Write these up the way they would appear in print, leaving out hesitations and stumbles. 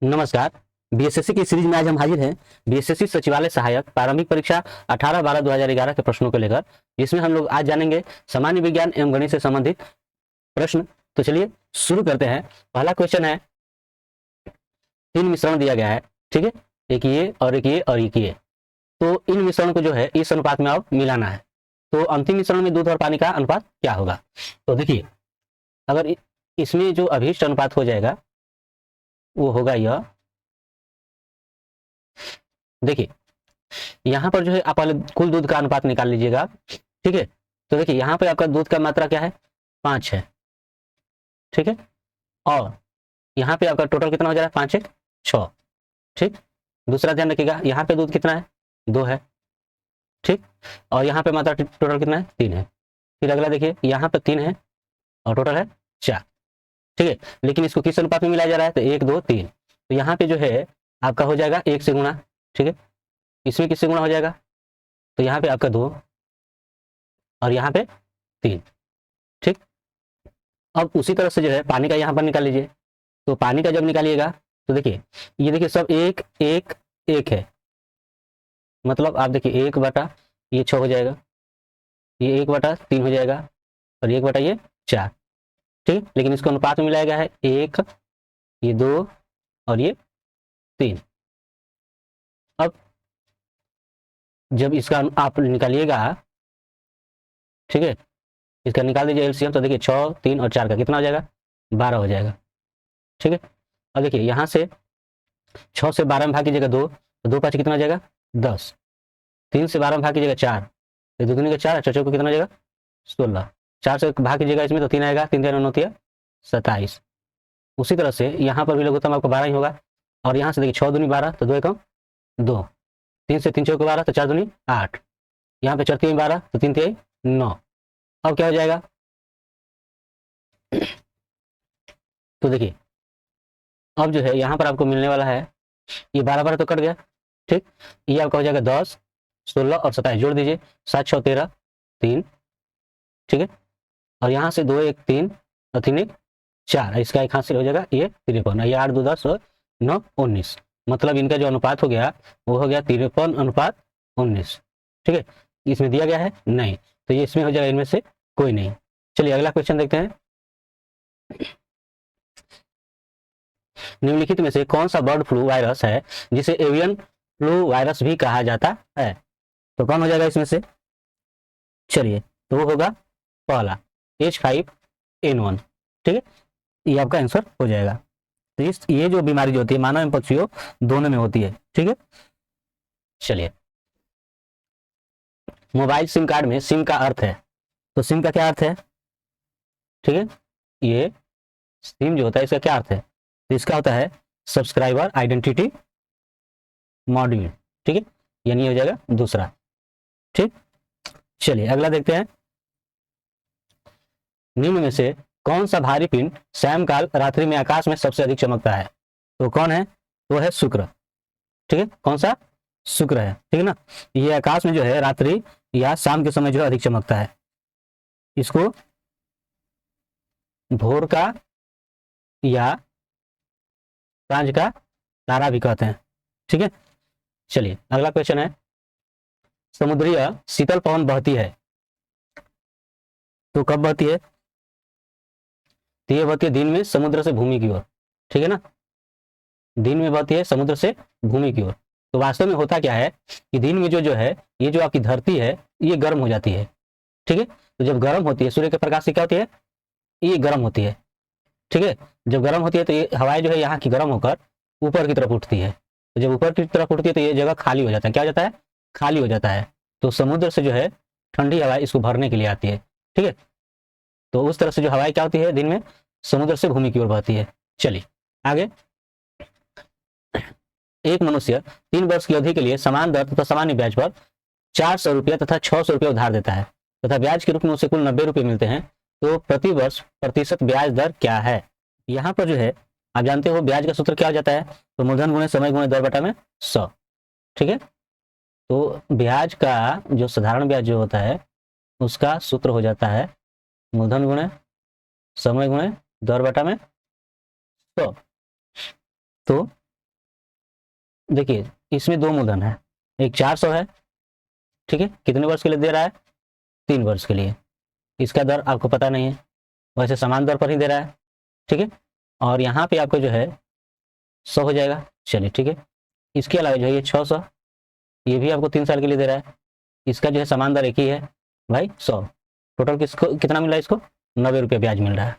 नमस्कार। बीएसएससी की सीरीज में आज हम हाजिर हैं बीएसएससी सचिवालय सहायक प्रारंभिक परीक्षा 18/12/2011 के प्रश्नों को लेकर, जिसमें हम लोग आज जानेंगे सामान्य विज्ञान एवं गणित से संबंधित प्रश्न। तो चलिए शुरू करते हैं। पहला क्वेश्चन है, 3 मिश्रण दिया गया है, ठीक है, एक ये और एक ये और एक ये। तो इन मिश्रण को जो है इस अनुपात में अब मिलाना है। तो अंतिम मिश्रण में दूध और पानी का अनुपात क्या होगा? तो देखिए, अगर इसमें जो अभीष्ट अनुपात हो जाएगा वो होगा यह। देखिए यहाँ पर जो है आप पहले कुल दूध का अनुपात निकाल लीजिएगा, ठीक है। तो देखिए यहाँ पे आपका दूध का मात्रा क्या है, 5 है, ठीक है। और यहाँ पे आपका टोटल कितना हो जा रहा है, 5 1 6, ठीक। दूसरा ध्यान रखिएगा, यहाँ पे दूध कितना है, 2 है, ठीक। और यहाँ पे मात्रा टोटल कितना है, 3 है। फिर अगला देखिए, यहाँ पे 3 है और टोटल है 4, ठीक है। लेकिन इसको किस अनुपात में मिलाया जा रहा है, तो 1 2 3। तो यहाँ पे जो है आपका हो जाएगा 1 से गुणा, ठीक है। इसमें किससे गुणा हो जाएगा, तो यहाँ पे आपका 2 और यहाँ पे 3, ठीक। अब उसी तरह से जो है पानी का यहाँ पर निकाल लीजिए। तो पानी का जब निकालिएगा तो देखिए, ये देखिए सब 1 1 1 है, मतलब आप देखिए 1 बटा ये 6 हो जाएगा, ये 1 बटा 3 हो जाएगा और 1 बटा ये 4, ठीक। लेकिन इसको अनुपात में मिलाया गया है 1, ये 2 और ये 3। अब जब इसका आप निकालिएगा, ठीक है, इसका निकाल दीजिए एलसीएम। तो देखिए 6 3 और 4 का कितना हो जाएगा, 12 हो जाएगा, ठीक है। और देखिए यहाँ से 6 से 12 में भाग कीजिएगा 2, तो 2 5 कितना हो जाएगा 10। 3 से 12 में भाग कीजिएगा 4, तो 2 दूनी का 4, 4 को कितना हो जाएगा 16। 4 से भाग कीजिएगा इसमें तो 3 आएगा, 3 3 होती है 27। उसी तरह से यहाँ पर भी लघुत्तम आपको 12 ही होगा। और यहाँ से देखिए 6 दूनी 12, तो 2 एकम 2, 3 से 3 चौके 12, तो 4 दूनी 8, यहाँ पे 4 3 12, तो 3 3 9। अब क्या हो जाएगा, तो देखिए अब जो है यहाँ पर आपको मिलने वाला है, ये 12 12 तो कट गया, ठीक। ये आपका हो जाएगा 10 16 और 27, जोड़ दीजिए 7 6 13 3, ठीक है। और यहाँ से 2 1 3 और 3 1 4, इसका एक हाथ से हो जाएगा ये 53, ये 8 2 10 और 9 19। मतलब इनका जो अनुपात हो गया वो हो गया 53:19, ठीक है। इसमें दिया गया है नहीं, तो ये इसमें हो जाएगा इनमें से कोई नहीं। चलिए अगला क्वेश्चन देखते हैं। निम्नलिखित में से कौन सा बर्ड फ्लू वायरस है जिसे एवियन फ्लू वायरस भी कहा जाता है? तो कौन हो जाएगा इसमें से, चलिए तो वो होगा पहला H5N1, ठीक है, ये आपका आंसर हो जाएगा। तो ये जो बीमारी जो होती है मानव एवं पक्षियों दोनों में होती है, ठीक है। चलिए, मोबाइल सिम कार्ड में सिम का अर्थ है, तो सिम का क्या अर्थ है, ठीक है। ये सिम जो होता है इसका क्या अर्थ है, तो इसका होता है सब्सक्राइबर आइडेंटिटी मॉड्यूल, ठीक है, यानी हो जाएगा दूसरा, ठीक। चलिए अगला देखते हैं। निम्न में से कौन सा भारी पिंड सायंकाल रात्रि में आकाश में सबसे अधिक चमकता है? तो कौन है, वो है शुक्र, ठीक है। कौन सा, शुक्र है, ठीक है ना। ये आकाश में जो है रात्रि या शाम के समय जो है अधिक चमकता है। इसको भोर का या सांझ का तारा भी कहते हैं, ठीक है। चलिए अगला क्वेश्चन है, समुद्रीय शीतल पवन बहती है, तो कब बहती है, तो ये बहती है दिन में समुद्र से भूमि की ओर, ठीक है ना। दिन में बहती है समुद्र से भूमि की ओर। तो वास्तव में होता क्या है कि दिन में जो है ये जो आपकी धरती है ये गर्म हो जाती है, ठीक है। तो जब गर्म होती है सूर्य के प्रकाश से क्या होती है, ये गर्म होती है, ठीक है। जब गर्म होती है तो ये हवाएं जो है यहाँ की गर्म होकर ऊपर की तरफ उठती है। तो जब ऊपर की तरफ उठती है तो ये जगह खाली हो जाता है, क्या हो जाता है, खाली हो जाता है। तो समुद्र से जो है ठंडी हवाएं इसको भरने के लिए आती है, ठीक है। तो उस तरह से जो हवाएं क्या होती है दिन में समुद्र से भूमि की ओर बहती है। चलिए आगे, एक मनुष्य 3 वर्ष की अवधि के लिए समान दर तथा सामान्य ब्याज पर 400 रुपया तथा 600 रुपया उधार देता है तथा ब्याज के रूप में उसे कुल 90 रुपये मिलते हैं, तो प्रति वर्ष प्रतिशत ब्याज दर क्या है? यहाँ पर जो है आप जानते हो ब्याज का सूत्र क्या हो जाता है, तो मूलधन गुणे समय गुणे दर बटा में 100, ठीक है। तो ब्याज का जो साधारण ब्याज जो होता है उसका सूत्र हो जाता है मूलधन गुणे समय गुणे दर बटा में 100। तो देखिए इसमें दो मूलधन है, एक 400 है, ठीक है, कितने वर्ष के लिए दे रहा है, 3 वर्ष के लिए। इसका दर आपको पता नहीं है, वैसे समान दर पर ही दे रहा है, ठीक है। और यहाँ पे आपको जो है 100 हो जाएगा, चलिए ठीक है। इसके अलावा जो है ये 600, ये भी आपको 3 साल के लिए दे रहा है, इसका जो है समान दर एक ही है भाई 100। टोटल किसको कितना मिल रहा है, इसको 90 रुपये ब्याज मिल रहा है।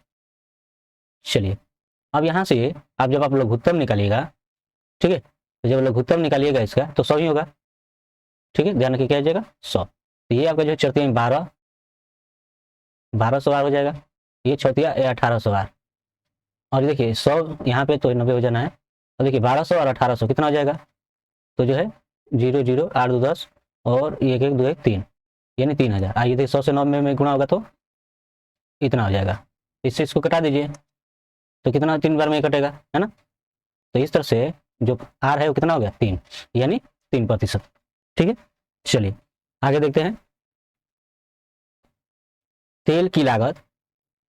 चलिए अब यहाँ से आप जब आप लघुत्तम निकालिएगा, ठीक है, तो जब लघुत्तम निकालिएगा इसका तो 100 ही होगा, ठीक है, ध्यान रखिए क्या आ जाएगा 100। तो ये आपका जो है चौथिया 1200 बार हो जाएगा, ये चौथिया 1800 बार। और देखिए 100 यहाँ पे तो 90 हो जाना है, और देखिए 1200 और 1800 कितना हो जाएगा, तो जो है 0 0 8 2 10 और 1 1 2 1 3, यानी 3000। आइए देखिए 100 से 90 में गुणा होगा तो इतना हो जाएगा, इससे इसको कटा दीजिए तो कितना 3 बार में कटेगा, है ना। तो इस तरह से जो आर है वो कितना हो गया 3, यानी 3%, ठीक है। चलिए आगे देखते हैं। तेल की लागत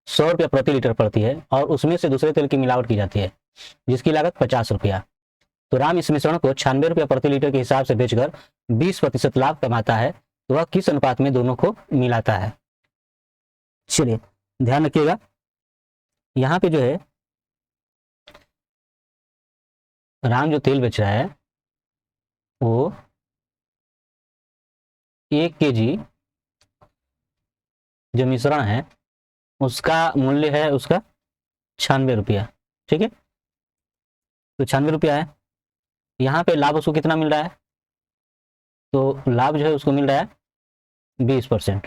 100 रुपया प्रति लीटर पड़ती है और उसमें से दूसरे तेल की मिलावट की जाती है जिसकी लागत 50 रुपया। तो राम इस मिश्रण को 96 रुपया प्रति लीटर के हिसाब से बेचकर 20% लाभ कमाता है, तो वह किस अनुपात में दोनों को मिलाता है। चलिए ध्यान रखिएगा, यहाँ पे जो है राम जो तेल बेच रहा है वो 1 kg जो मिश्रण है उसका मूल्य है उसका 96 रुपया, ठीक है। तो 96 रुपया है, यहाँ पे लाभ उसको कितना मिल रहा है, तो लाभ जो है उसको मिल रहा है 20%,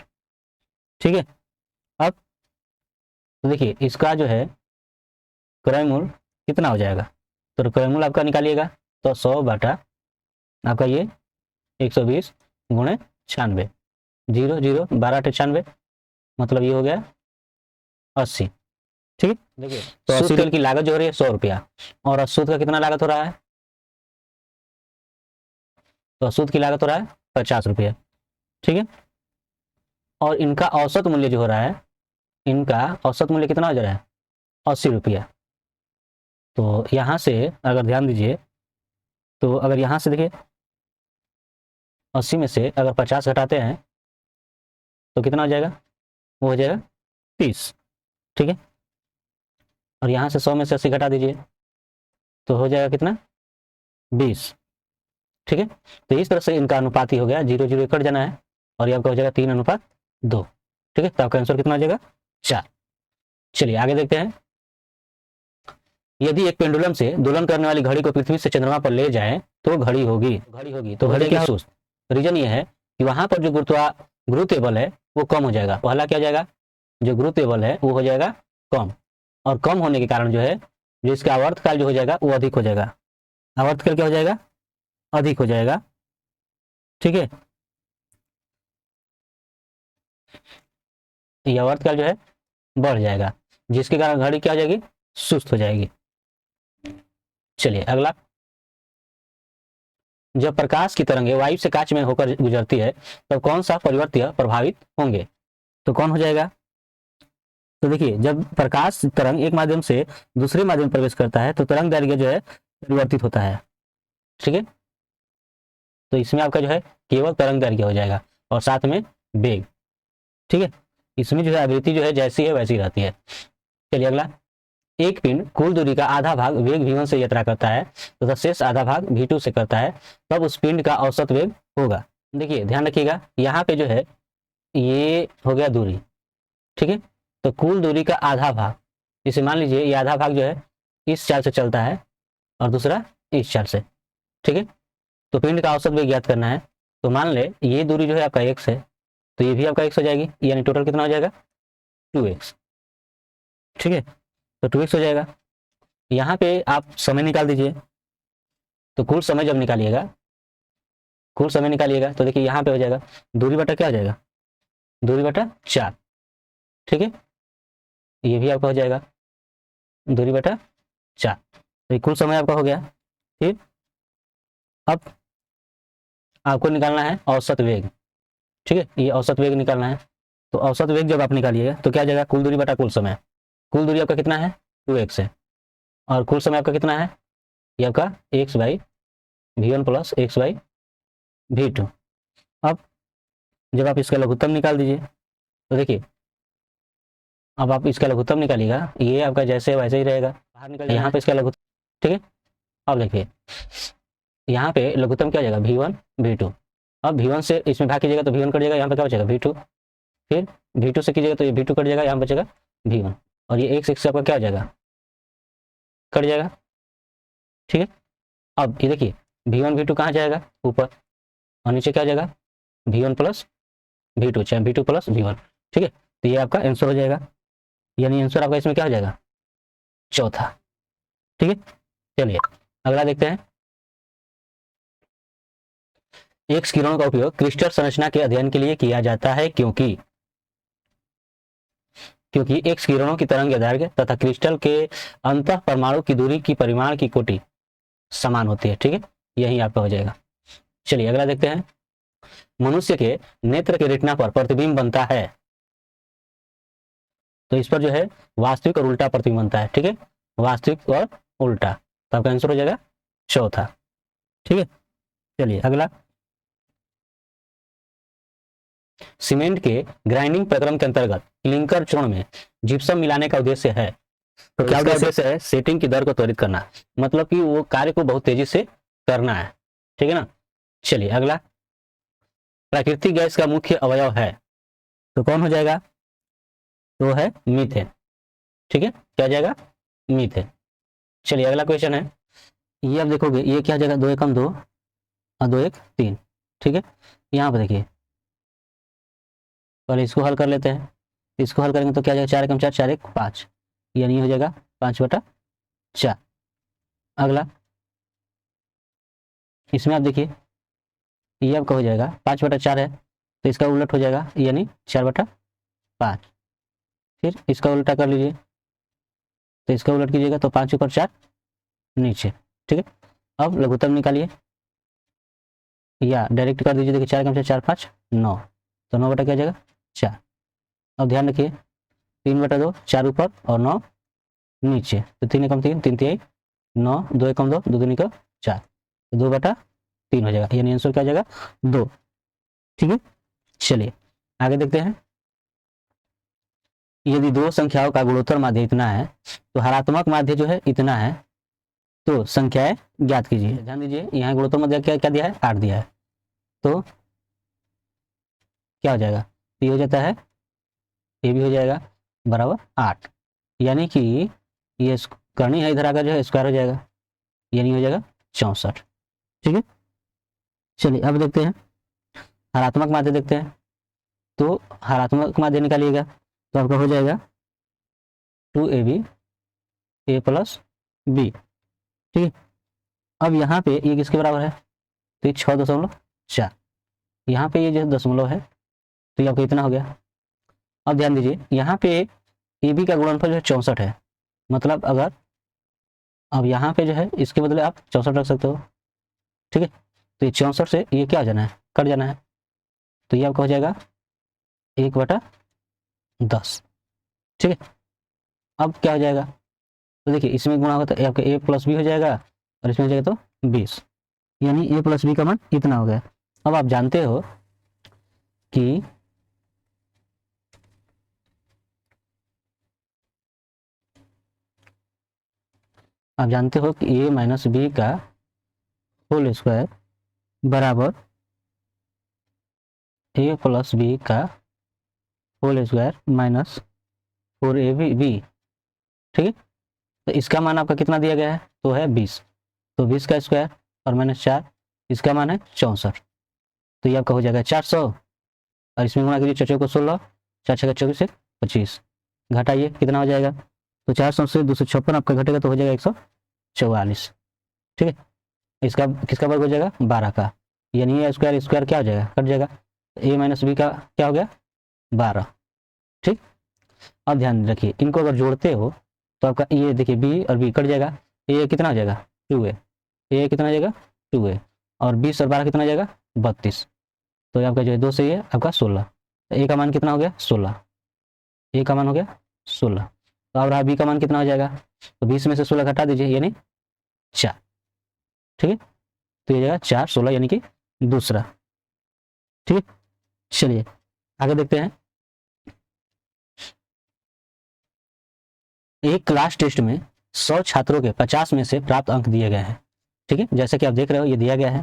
ठीक है। अब तो देखिए इसका जो है क्रय मूल्य कितना हो जाएगा, तो क्रय मूल्य आपका निकालिएगा तो 100 बटा आपका ये 120 गुणे 96, 0 0 12 98, मतलब ये हो गया 80, ठीक है। देखिए तो 80 तेल की लागत जो हो रही है 100 रुपया, और अशुद्ध का कितना लागत हो रहा है, तो अशुद्ध की लागत हो रहा है 50 रुपया, ठीक है। और इनका औसत मूल्य जो हो रहा है, इनका औसत मूल्य कितना हो जा रहा है 80 रुपया। तो यहाँ से अगर ध्यान दीजिए, तो अगर यहाँ से देखिए 80 में से अगर 50 घटाते हैं तो कितना हो जाएगा, वो हो जाएगा 30, ठीक है। और यहाँ से 100 में से 80 घटा दीजिए तो हो जाएगा कितना 20, ठीक है। तो इस तरह से इनका अनुपात ही हो गया, 0 0 कट जाना है और ये आपका हो जाएगा 3:2, ठीक है। तो आपका आंसर कितना हो जाएगा 4। चलिए आगे देखते हैं। यदि एक पेंडुलम से दोलन करने वाली घड़ी को पृथ्वी से चंद्रमा पर ले जाए तो घड़ी होगी, तो घड़ी क्या सुस्त। रीजन ये है कि वहां पर जो गुरुत्व है वो कम हो जाएगा, पहला क्या हो जाएगा, जो गुरुत्व है वो हो जाएगा कम, और कम होने के कारण जो है जो इसका आवर्तकाल जो हो जाएगा वो अधिक हो जाएगा, आवर्तकाल क्या हो जाएगा अधिक हो जाएगा, ठीक है। ये आवर्तकाल जो है बढ़ जाएगा जिसके कारण घड़ी क्या हो जाएगी सुस्त हो जाएगी। चलिए अगला, जब प्रकाश की तरंगें वायु से कांच में होकर गुजरती है तब कौन सा परिवर्त्य प्रभावित होंगे, तो कौन हो जाएगा। तो देखिए जब प्रकाश तरंग एक माध्यम से दूसरे माध्यम में प्रवेश करता है तो तरंग दैर्घ्य जो है परिवर्तित होता है, ठीक है। तो इसमें आपका जो है केवल तरंग दैर्घ्य हो जाएगा और साथ में वेग, ठीक है। इसमें जो है आवृत्ति जो है जैसी है वैसी रहती है। चलिए अगला, एक पिंड कुल दूरी का आधा भाग वेग v1 से यात्रा करता है तथा शेष आधा भाग v2 से करता है, तब उस पिंड का औसत वेग होगा। देखिए ध्यान रखिएगा, यहाँ पे जो है ये हो गया दूरी, ठीक है। तो कुल दूरी का आधा भाग, इसे मान लीजिए ये आधा भाग जो है इस चाल से चलता है और दूसरा इस चाल से, ठीक है। तो पिंड का औसत वेग ज्ञात करना है, तो मान ले ये दूरी जो है आपका x है तो ये भी आपका x हो जाएगी, यानी टोटल कितना हो जाएगा 2x, ठीक है। तो 2x हो जाएगा। यहाँ पे आप समय निकाल दीजिए, तो कुल समय जब निकालिएगा, कुल समय निकालिएगा तो देखिए यहाँ पे हो जाएगा दूरी बटा क्या हो जाएगा, दूरी बटा 4, ठीक है। ये भी आपका हो जाएगा दूरी बटा 4, तो कुल समय आपका हो गया। ठीक, अब आपको निकालना है औसत वेग, ठीक है, ये औसत वेग निकालना है। तो औसत वेग जब आप निकालिएगा तो क्या जाएगा, कुल दूरी बटा कुल समय। कुल दूरी आपका कितना है 2x है और कुल समय आपका कितना है, ये आपका x/2 v1 plus x by v2। अब जब आप इसका लघुत्तम निकाल दीजिए तो देखिए, अब आप इसका लघुत्तम निकालिएगा, ये आपका जैसे वैसे ही रहेगा, बाहर निकल जाएगा। यहाँ पे इसका लघुत्तम, ठीक है। अब देखिए यहाँ पे लघुत्तम क्या हो जाएगा, v1 v2। अब v1 से इसमें भाग कीजिएगा तो v1 कट जाएगा, यहाँ पे क्या बचेगा v2, फिर v2 से कीजिएगा तो ये v2 कट जाएगा, यहाँ बचेगा v1, और ये एक से आपका क्या हो जाएगा, कट जाएगा, ठीक है। अब ये देखिए v1 v2 कहाँ जाएगा, ऊपर, और नीचे क्या जाएगा v1 प्लस v2, चाहे v2 प्लस v1, ठीक है। तो ये आपका आंसर हो जाएगा, यानी आंसर आपका इसमें क्या हो जाएगा, चौथा, ठीक है। चलिए अगला देखते हैं। एक्स किरणों का उपयोग क्रिस्टल संरचना के अध्ययन के लिए किया जाता है क्योंकि एक्स किरणों की तरंग दैर्घ्य तथा क्रिस्टल के अंतः परमाणु की दूरी की परिमाण की कोटि समान होती है, ठीक है। यही आपका हो जाएगा। चलिए अगला देखते हैं। मनुष्य के नेत्र के रेटिना पर प्रतिबिंब बनता है, तो इस पर जो है वास्तविक और उल्टा प्रतिबिंब बनता है, ठीक है, वास्तविक और उल्टा। तो आपका आंसर हो जाएगा चौथा, ठीक है। चलिए अगला, सीमेंट के ग्राइंडिंग प्रक्रम के अंतर्गत क्लिंकर चूर्ण में जिप्सम मिलाने का उद्देश्य है, तो क्या उद्देश्य है, सेटिंग की दर को त्वरित करना, मतलब कि वो कार्य को बहुत तेजी से करना है, ठीक है ना। चलिए अगला, प्राकृतिक गैस का मुख्य अवयव है, तो कौन हो जाएगा, तो है मीथेन, ठीक है, क्या जाएगा, मीथेन। चलिए अगला क्वेश्चन है, ये आप देखोगे ये क्या जाएगा, 2 एकम 2 और 2 एक 3, ठीक है। यहाँ पर देखिए पहले इसको हल कर लेते हैं, इसको हल करेंगे तो क्या जाएगा, 4 एकम 4, 4 एक 5, यानी हो जाएगा 5/4। अगला इसमें आप देखिए ये आपका हो जाएगा 5/4 है, तो इसका उलट हो जाएगा, यानी 4/5। फिर इसका उल्टा कर लीजिए, तो इसका उलट कीजिएगा तो 5 ऊपर 4 नीचे, ठीक है। अब लघुत्तम निकालिए या डायरेक्ट कर दीजिए, देखिए 4 एकम 4, 4 5 9, तो 9 बटा क्या जाएगा 4। अब ध्यान रखिए 3/2, 4 ऊपर और 9 नीचे, तो 3 एकम 3, 3 तिहाई 9, 2 एकम 2, 2 दूनी 4, तो 2/3 हो जाएगा, यानी आंसर क्या जाएगा 2, ठीक है। चलिए आगे देखते हैं। यदि दो संख्याओं का गुणोत्तर माध्य इतना है तो हरात्मक माध्य जो है इतना है, तो संख्याएं ज्ञात कीजिए। ध्यान दीजिए यहाँ गुणोत्तर माध्य क्या क्या दिया है, 8 दिया है, तो क्या हो जाएगा, ये हो जाता है, ये भी हो जाएगा बराबर 8, यानी कि ये करनी है इधर आकर जो है स्क्वायर हो जाएगा, यानी हो जाएगा 64, ठीक है। चलिए अब देखते हैं हरात्मक माध्य देखते हैं, तो हरात्मक माध्य निकालिएगा तो आपका हो जाएगा 2ab a प्लस b, ठीक है। अब यहाँ पे ये किसके बराबर है, तो ये 6.4, यहाँ पे ये जो दशमलव है तो ये आपका इतना हो गया। अब ध्यान दीजिए यहाँ पे ए बी का गुणनफल जो है 64 है, मतलब अगर अब यहाँ पे जो है इसके बदले आप 64 रख सकते हो, ठीक है। तो ये 64 से ये क्या हो जाना है, कट जाना है, तो ये आपका हो जाएगा 1/10, ठीक है। अब क्या हो जाएगा, तो देखिए इसमें गुणा होगा तो आपका a प्लस बी हो जाएगा, और इसमें हो जाएगा तो 20, यानी a प्लस बी का मान इतना हो गया। अब आप जानते हो कि a माइनस बी का होल स्क्वायर बराबर a प्लस बी का होल स्क्वायर माइनस 4ab, ठीक है। तो इसका मान आपका कितना दिया गया है, तो है 20, तो 20 का स्क्वायर और -4, इसका मान है 64, तो ये आपका हो जाएगा 400, और इसमें गुणा कीजिए 4 को 16, 4 6 24 से 25, घटाइए कितना हो जाएगा, तो 400 से 256 आपका घटेगा तो हो जाएगा 144, ठीक है। इसका किसका वर्ग हो जाएगा, 12 का, यानी ये स्क्वायर स्क्वायर क्या हो जाएगा, कट जाएगा, a माइनस बी का क्या हो गया 12, ठीक। अब ध्यान रखिए इनको अगर जोड़ते हो तो आपका ये देखिए b और b कट जाएगा, a कितना हो जाएगा 2a, a कितना हो जाएगा 2a, और 20 और 12 कितना हो जाएगा 32, तो ये आपका जो है 2 से ये आपका 16, तो a का मान कितना हो गया 16, a का मान हो गया 16, तो अब रहा b का मान कितना हो जाएगा, तो 20 में से 16 घटा दीजिए यानी 4, ठीक है। तो ये जाएगा 4 16 यानी कि दूसरा। ठीक है, चलिए आगे देखते हैं। एक क्लास टेस्ट में 100 छात्रों के 50 में से प्राप्त अंक दिए गए हैं। ठीक है, जैसा कि आप देख रहे हो ये दिया गया है।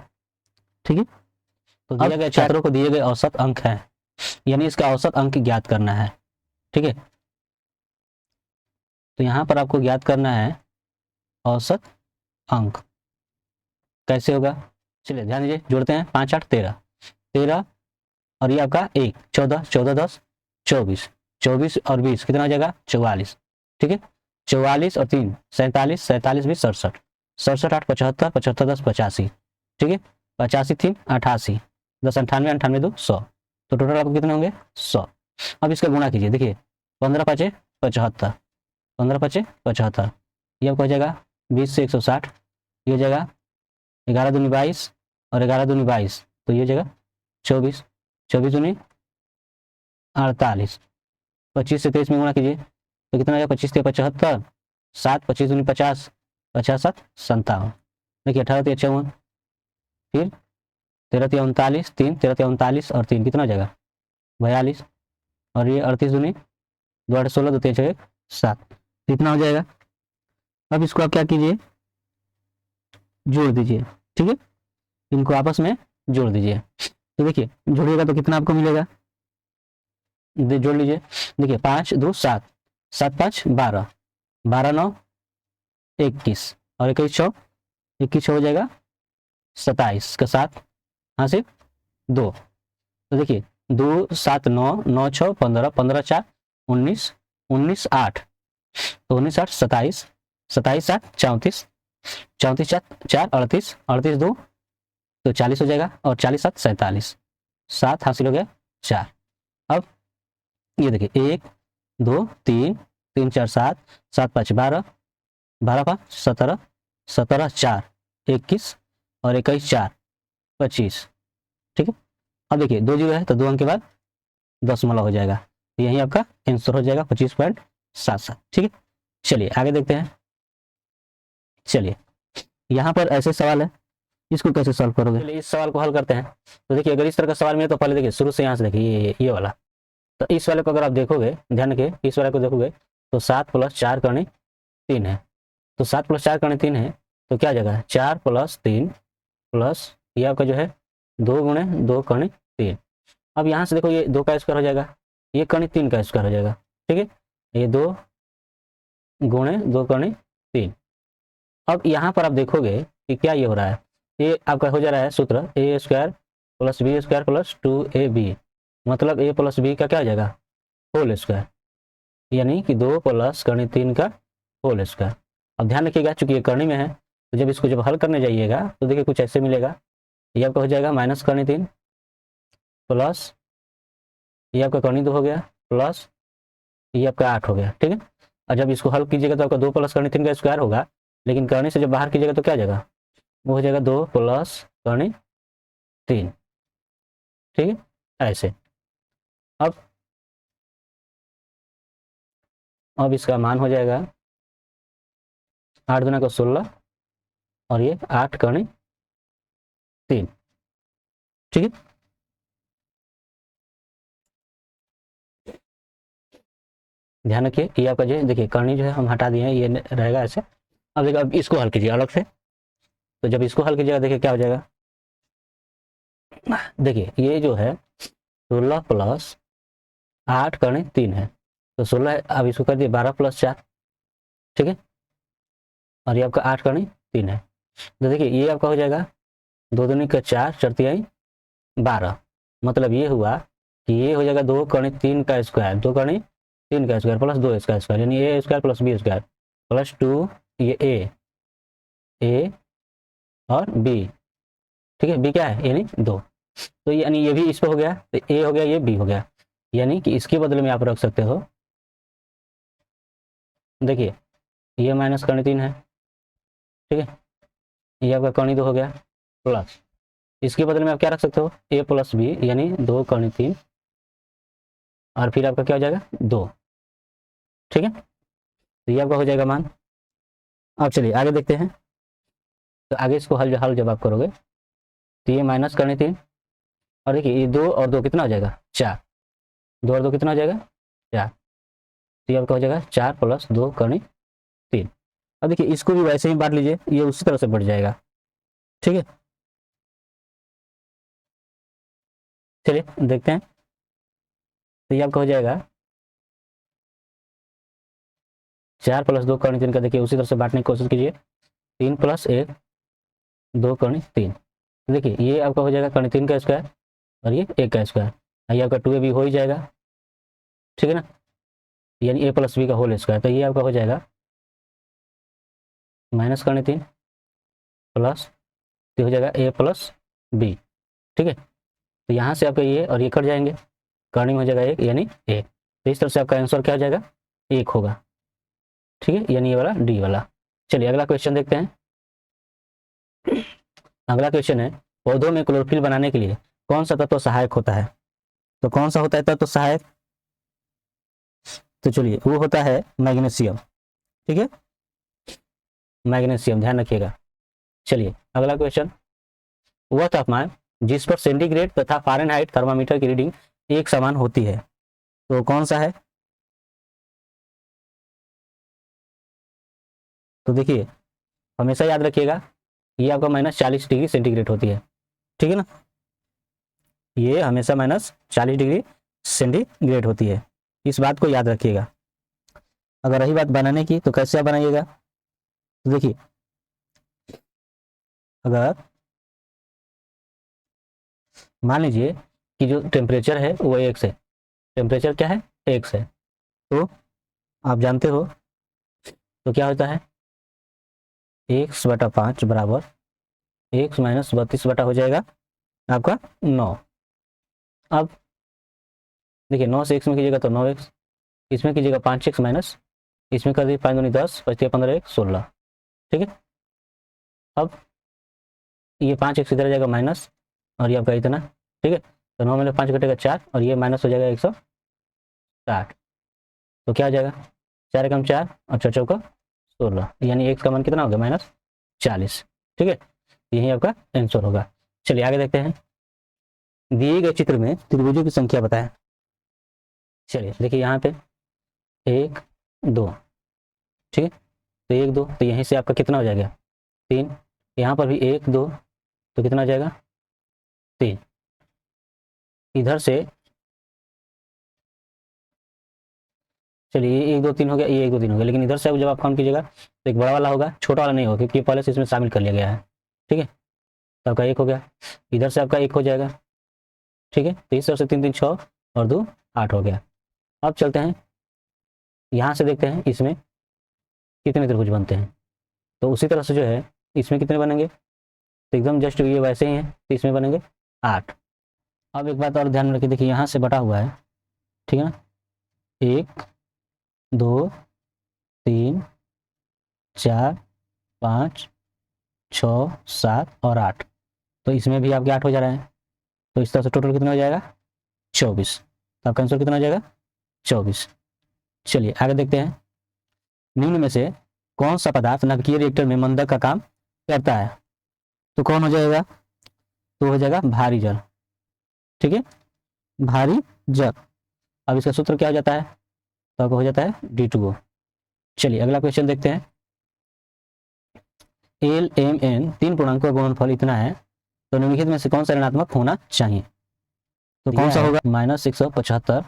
ठीक है, तो दिया गया छात्रों को दिए गए औसत अंक है, यानी इसका औसत अंक ज्ञात करना है। ठीक है, तो यहां पर आपको ज्ञात करना है औसत अंक। कैसे होगा, चलिए ध्यान दीजिए, जोड़ते हैं। 5 8 13, 13 और ये आपका 1 14, 14 10 24, 24 और 20 कितना हो जाएगा 44। ठीक है, 44 और 3 47, 47 20 67, 67 8 75, 75 10 85। ठीक है, 85 3 88, 10 98, 98 2 100, तो टोटल आपको कितने होंगे 100। अब इसका गुणा कीजिए, देखिए 15 5 75, 15 5 75, ये आपको हो जाएगा 20 से 160, ये हो जाएगा 11 दूनी 22 और 11 दूनी 22, तो ये हो जाएगा 24, 24 दूनी 48, 25 से 23 में गुणा कीजिए तो कितना आएगा 25 से 75, 7 25 दूनी 50, 50 7 57, देखिए 18 3 54, फिर 13 3 39, 3 13 3 39 और 3 कितना हो जाएगा 42, और ये 38 दूनी 2 8 16 2 3 6 1 7, इतना हो जाएगा। अब इसको आप क्या कीजिए, जोड़ दीजिए। ठीक है, इनको आपस में जोड़ दीजिए, तो देखिए जोड़िएगा तो कितना आपको मिलेगा, जोड़ लीजिए। देखिए 5 2 7, 7 5 12, 12 9 21 और 21 6, 21 हो जाएगा 27 का 7, हाँ सिर्फ 2, तो देखिए 2 7 9 9 6 15, 15 4 19, 19 8, तो 19 8 27, 27 7 34, 34 4 38, 38 2 तो 40 हो जाएगा, और 40 7 47, 7 हासिल हो गया 4। अब ये देखिए 1 2 3 3 4 7, 7 5 12, 12 5 17, 17 4 21 और 21 4 25। ठीक है, अब देखिए 2 जीरो है तो 2 अंक के बाद दशमलव हो जाएगा, तो यही आपका आंसर हो जाएगा 25.77। ठीक है, चलिए आगे देखते हैं। चलिए यहाँ पर ऐसे सवाल है, इसको कैसे सॉल्व करोगे, चलिए इस सवाल को हल करते हैं। तो देखिए अगर इस तरह का सवाल मिले तो पहले देखिए शुरू से यहाँ से देखिए ये वाला, तो इस वाले को अगर आप देखोगे ध्यान रखिए, इस वाले को देखोगे तो 7 + 4 करनी 3 है, तो 7 + 4 करनी 3 है, तो क्या जगह 4 + 3 प्लस ये आपका जो है 2 × 2 करनी 3। अब यहाँ से देखो ये 2 का स्क्वायर हो जाएगा, ये करनी 3 का स्क्वायर हो जाएगा। ठीक है, ये 2 × 2 करनी 3। अब यहाँ पर आप देखोगे कि क्या ये हो रहा है, ये आपका हो जा रहा है सूत्र a² + b² + 2ab, मतलब a + b का क्या हो जाएगा होल स्क्वायर, यानी कि 2 + करनी 3 का होल स्क्वायर। अब ध्यान रखिएगा चूंकि ये करनी में है, तो जब इसको जब हल करने जाइएगा तो देखिए कुछ ऐसे मिलेगा, ये आपका हो जाएगा माइनस करनी 3 प्लस ये आपका करनी 2 हो गया, प्लस ये आपका 8 हो गया। ठीक है, और जब इसको हल कीजिएगा तो आपका 2 + करनी 3 का स्क्वायर होगा, लेकिन करनी से जब बाहर कीजिएगा तो क्या आ जाएगा, वो हो जाएगा 2 + करनी 3। ठीक है, ऐसे। अब इसका मान हो जाएगा 8 दूना को 16 और ये 8 करनी 3। ठीक है, ध्यान रखिए ये आपका जो है देखिए करनी जो है हम हटा दिए हैं, ये रहेगा ऐसे। अब देखिए अब इसको हल कीजिए अलग से, तो जब इसको हल कीजिएगा देखिए क्या हो जाएगा, देखिए ये जो है 16 + 8 करनी 3 है, तो 16 है, अब इसको कर दिए 12 + 4। ठीक है, और ये आपका 8 करनी 3 है, तो देखिए ये आपका हो जाएगा 2 दूनी का 4 4 तिहाई 12, मतलब ये हुआ कि ये हो जाएगा 2 करनी 3 का स्क्वायर, 2 करनी 3 का स्क्वायर प्लस 2 इसका स्क्वायर, यानी a² + b² प्लस 2 ये a और b। ठीक है, b क्या है यानी 2, तो यानी ये भी इस पे हो गया, तो a हो गया ये b हो गया, यानी कि इसके बदले में आप रख सकते हो, देखिए ये माइनस करनी 3 है। ठीक है, ये आपका करनी 2 हो गया, प्लस इसके बदले में आप क्या रख सकते हो a + b यानी 2 करनी 3 और फिर आपका क्या हो जाएगा 2। ठीक है, तो ये आपका हो जाएगा मान। अब चलिए आगे देखते हैं, तो आगे इसको हल जब आप करोगे तो ये माइनस करनी 3, और देखिए ये 2 और 2 कितना हो जाएगा 4, 2 और 2 कितना हो जाएगा 4, तो ये आपका हो जाएगा 4 प्लस 2 करनी 3। अब देखिए इसको भी वैसे ही बांट लीजिए, ये उसी तरह से बढ़ जाएगा, ठीक है। चलिए देखते हैं, तो ये आपका हो जाएगा 4 प्लस 2 करनी 3 का, देखिए उसी तरह से बांटने की कोशिश कीजिए, 3 प्लस 1 2 करनी 3, देखिए ये आपका हो जाएगा करनी 3 का स्क्वायर और ये 1 का स्क्वायर, ये आपका 2ab हो ही जाएगा, ठीक है ना, यानी a प्लस बी का होल स्क्वायर। तो ये आपका हो जाएगा माइनस करनी 3 प्लस, तो हो जाएगा a प्लस बी, ठीक है। तो यहाँ से आपका ये और ये कट जाएंगे, करनी में हो जाएगा 1 यानी 1, तो इस तरह से आपका आंसर क्या हो जाएगा 1 होगा, ठीक है, यानी ये वाला डी वाला। चलिए अगला क्वेश्चन देखते हैं। अगला क्वेश्चन है, पौधों में क्लोरोफिल बनाने के लिए कौन सा तत्व सहायक होता है? तो कौन सा होता है तत्व सहायक? तो चलिए वो होता है मैग्नीशियम, ठीक है, मैग्नीशियम, ध्यान रखिएगा। चलिए अगला क्वेश्चन, वह तापमान जिस पर सेंटीग्रेड तथा फारेनहाइट थर्मामीटर की रीडिंग एक समान होती है, तो कौन सा है? तो देखिए हमेशा याद रखिएगा, ये आपका -40 डिग्री सेंटीग्रेड होती है, ठीक है ना, ये हमेशा -40 डिग्री सेंटीग्रेड होती है, इस बात को याद रखिएगा। अगर रही बात बनाने की, तो कैसे आप बनाइएगा? तो देखिए अगर मान लीजिए कि जो टेम्परेचर है वो 1 है, टेम्परेचर क्या है 1 है, तो आप जानते हो तो क्या होता है 1/5 बराबर 1 - 32 बटा हो जाएगा आपका 9। अब देखिए 9 से x में कीजिएगा तो 9x, इसमें कीजिएगा 5x माइनस, इसमें कर दीजिए 5 दूनी 10, 5 15 1 16, ठीक है। अब ये 5x इधर जाएगा माइनस, और ये आपका इतना, ठीक है, तो 9 में 5 घटेगा 4, और ये माइनस हो जाएगा 160, तो क्या हो जाएगा 4 एकम 4 और 4 चौका 16, यानी x का मान कितना हो गया -40, ठीक है, यही आपका आंसर होगा। चलिए आगे देखते हैं, दिए गए चित्र में त्रिभुजों की संख्या बताएं। चलिए देखिए यहाँ पे 1 2, ठीक है, तो 1 2, तो यहीं से आपका कितना हो जाएगा 3, यहाँ पर भी 1 2, तो कितना हो जाएगा 3, इधर से चलिए ये 1 2 3 हो गया, ये 1 2 3 हो गया, लेकिन इधर से जब आप काम कीजिएगा तो एक बड़ा वाला होगा, छोटा वाला नहीं होगा, क्योंकि पहले से इसमें शामिल कर लिया गया है, ठीक है, तो आपका 1 हो गया, इधर से आपका 1 हो जाएगा, ठीक है, तो इस तरह से 3 3 6 और 2 8 हो गया। अब चलते हैं यहाँ से देखते हैं इसमें कितने त्रिभुज बनते हैं, तो उसी तरह से जो है इसमें कितने बनेंगे, तो एकदम जस्ट ये वैसे ही है, तो इसमें बनेंगे 8। अब एक बात और ध्यान में रखिए, देखिए यहाँ से बटा हुआ है, ठीक है ना, 1 2 3 4 5 6 7 और 8, तो इसमें भी आपके 8 हो जा रहे हैं, तो इस तरह से टोटल कितना हो जाएगा 24, तो आपका आंसर कितना हो जाएगा 24। चलिए आगे देखते हैं, निम्न में से कौन सा पदार्थ नाभिकीय रिएक्टर में मंदक का काम करता है? तो कौन हो जाएगा, तो हो जाएगा भारी जल, ठीक है, भारी जल। अब इसका सूत्र क्या हो जाता है, तो आपको हो जाता है D2O। चलिए अगला क्वेश्चन देखते हैं, L M N 3 पूर्णांकों का गुणनफल इतना है, तो निम्नलिखित में से कौन सा ऋणात्मक होना चाहिए? तो कौन सा होगा -175,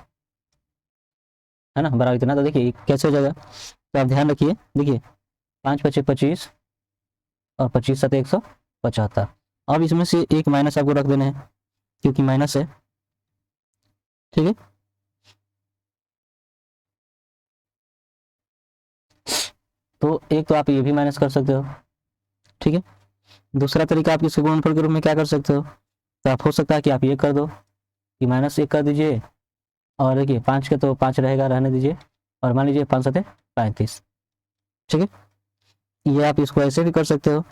है ना, बराबर इतना, तो देखिए कैसे हो जाएगा, तो आप ध्यान रखिए, देखिए 5 5 25 और 25 7 175, अब इसमें से एक माइनस आपको रख देना है क्योंकि माइनस है, ठीक है, तो एक तो आप ये भी माइनस कर सकते हो, ठीक है, दूसरा तरीका आप इसके गुणनफल के रूप में क्या कर सकते हो, तो आप हो सकता है कि आप ये कर दो कि -1 कर दीजिए, और देखिए 5 के तो 5 रहेगा, रहने दीजिए, और मान लीजिए 5 7 35, ठीक है, ये आप इसको ऐसे भी कर सकते हो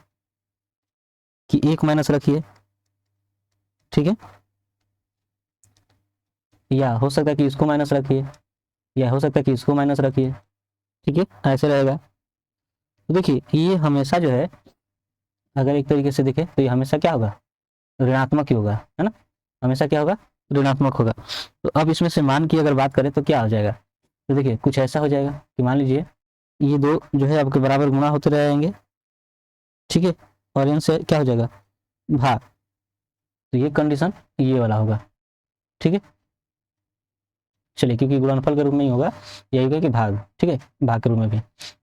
कि एक माइनस रखिए, ठीक है, या हो सकता है कि इसको माइनस रखिए, या हो सकता है कि इसको माइनस रखिए, ठीक है, ऐसे रहेगा। तो देखिए ये हमेशा जो है, अगर एक तरीके से देखें तो ये हमेशा क्या होगा ऋणात्मक ही होगा, है ना, हमेशा क्या होगा, ऋणात्मक होगा। तो अब इसमें से मान की अगर बात करें तो क्या हो जाएगा, तो देखिए कुछ ऐसा हो जाएगा कि मान लीजिए ये दो जो है आपके बराबर गुणा होते रहेंगे, ठीक है, और इनसे क्या हो जाएगा, भाग। तो ये कंडीशन ये वाला होगा, ठीक है। चलिए, क्योंकि गुणनफल के रूप में ही होगा, यही होगा कि भाग, ठीक है, भाग के रूप में भी।